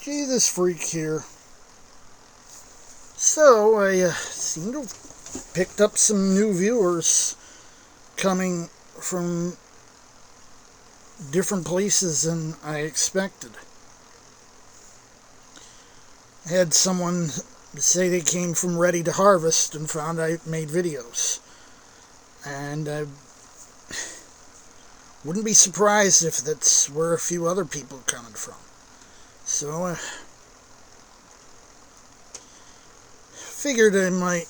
Jesus Freak here. So, I seem to have picked up some new viewers coming from different places than I expected. I had someone say they came from Ready to Harvest and found I made videos. And I wouldn't be surprised if that's where a few other people are coming from. So, figured I might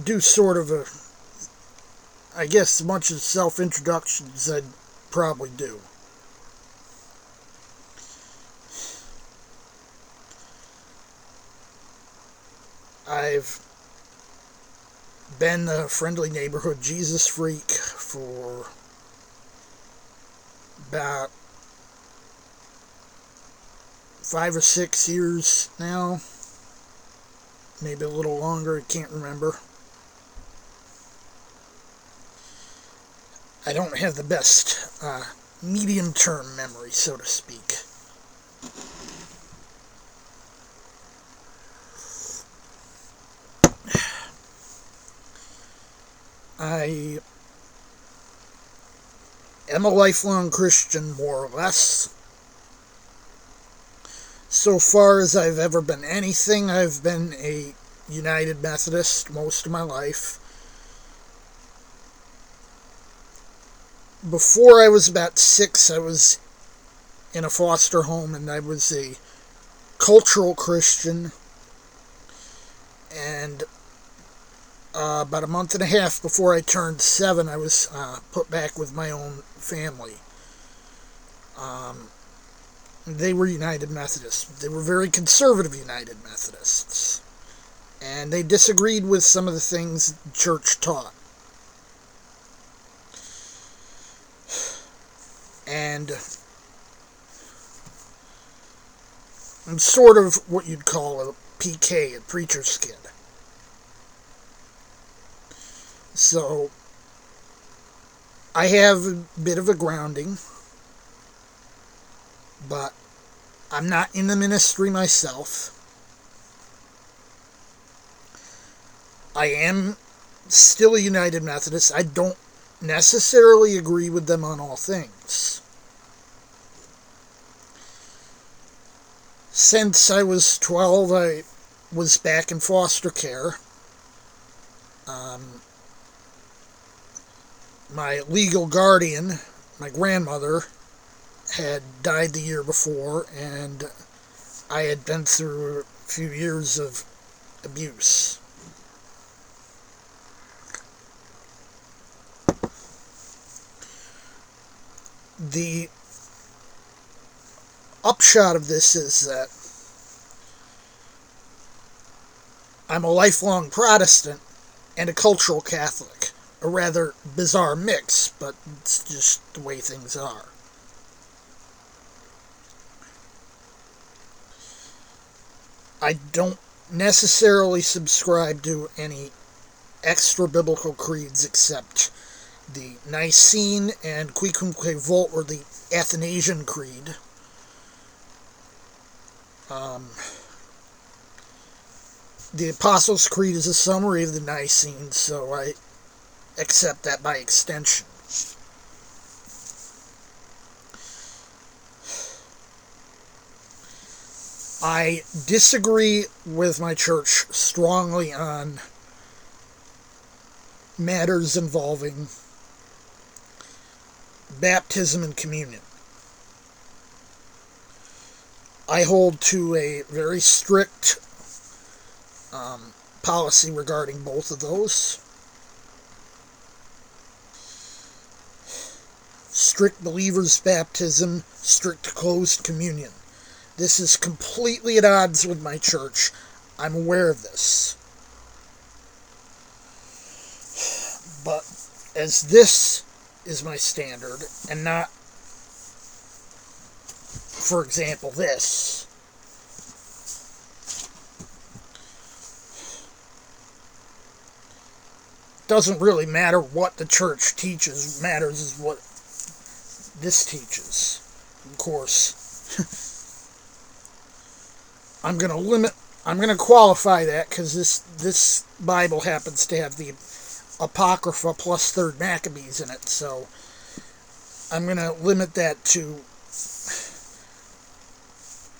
do sort of as much as self-introduction as I'd probably do. I've been a friendly neighborhood Jesus Freak for about 5 or 6 years now. Maybe a little longer, I can't remember. I don't have the best medium-term memory, so to speak. I am a lifelong Christian, more or less. So far as I've ever been anything, I've been a United Methodist most of my life. Before I was about 6, I was in a foster home, and I was a cultural Christian. And about a month and a half before I turned 7, I was put back with my own family. They were United Methodists. They were very conservative United Methodists. And they disagreed with some of the things the church taught. And I'm sort of what you'd call a PK, a preacher's kid. So, I have a bit of a grounding, but I'm not in the ministry myself. I am still a United Methodist. I don't necessarily agree with them on all things. Since I was 12, I was back in foster care. My legal guardian, my grandmother, had died the year before, and I had been through a few years of abuse. The upshot of this is that I'm a lifelong Protestant and a cultural Catholic. A rather bizarre mix, but it's just the way things are. I don't necessarily subscribe to any extra biblical creeds except the Nicene and Quicumque Volt, or the Athanasian Creed. The Apostles' Creed is a summary of the Nicene, so I accept that by extension. I disagree with my church strongly on matters involving baptism and communion. I hold to a very strict policy regarding both of those. Strict believers' baptism, strict closed communion. This is completely at odds with my church. I'm aware of this. But as this is my standard, and not, for example, this, doesn't really matter what the church teaches. What matters is what this teaches. Of course, I'm going to limit, I'm going to qualify that because this Bible happens to have the Apocrypha plus 3rd Maccabees in it, so I'm going to limit that to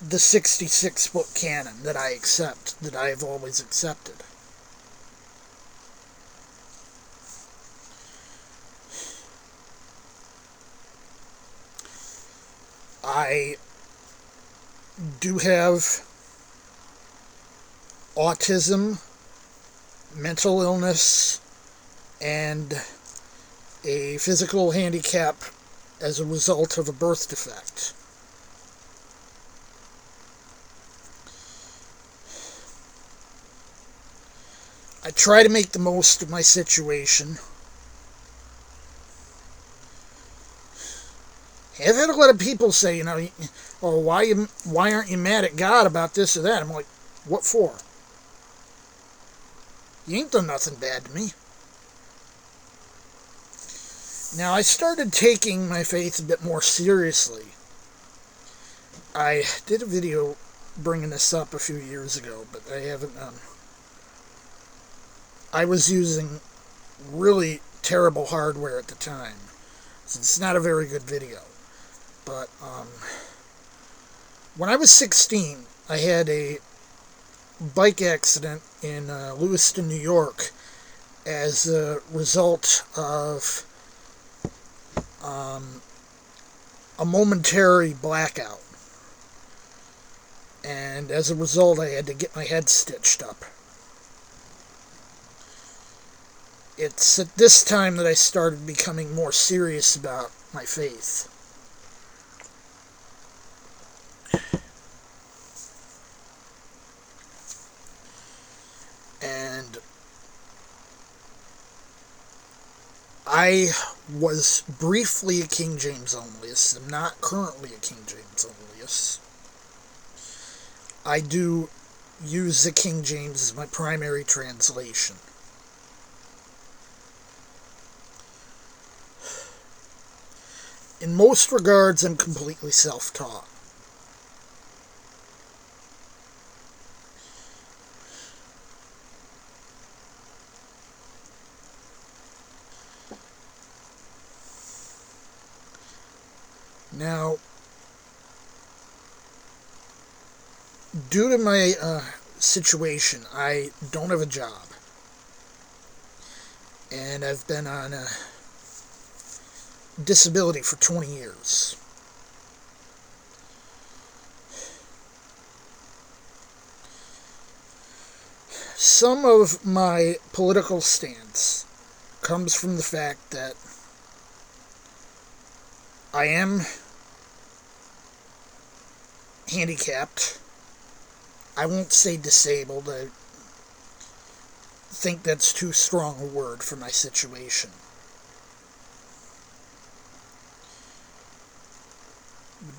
the 66 book canon that I accept, that I have always accepted. I do have autism, mental illness, and a physical handicap as a result of a birth defect. I try to make the most of my situation. I've had a lot of people say, oh, why aren't you mad at God about this or that? I'm like, what for? You ain't done nothing bad to me. Now, I started taking my faith a bit more seriously. I did a video bringing this up a few years ago, but I haven't. I was using really terrible hardware at the time, so it's not a very good video. But when I was 16, I had a bike accident in Lewiston, New York, as a result of a momentary blackout. And as a result, I had to get my head stitched up. It's at this time that I started becoming more serious about my faith. And I was briefly a King James onlyist. I'm not currently a King James onlyist. I do use the King James as my primary translation. In most regards, I'm completely self-taught. Now, due to my situation, I don't have a job. And I've been on a disability for 20 years. Some of my political stance comes from the fact that I am handicapped. I won't say disabled. I think that's too strong a word for my situation.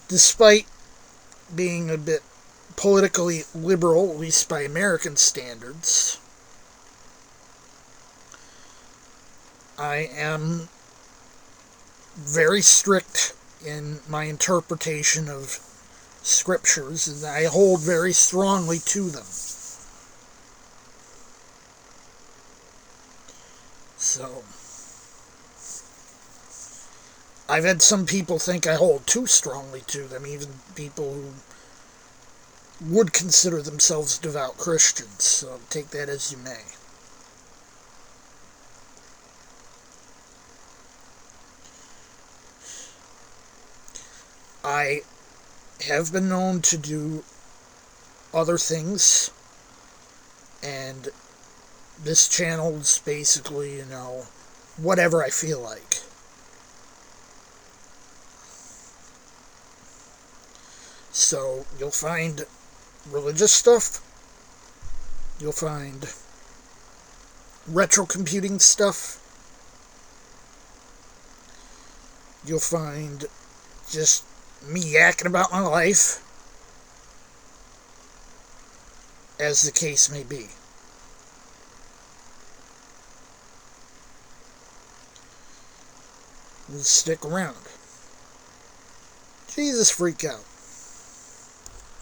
Despite being a bit politically liberal, at least by American standards, I am very strict in my interpretation of scriptures, and I hold very strongly to them. So, I've had some people think I hold too strongly to them, even people who would consider themselves devout Christians, so take that as you may. I have been known to do other things, and this channel's basically, whatever I feel like. So, you'll find religious stuff, you'll find retro computing stuff, you'll find just me yakking about my life, as the case may be. Stick around. Jesus freak out.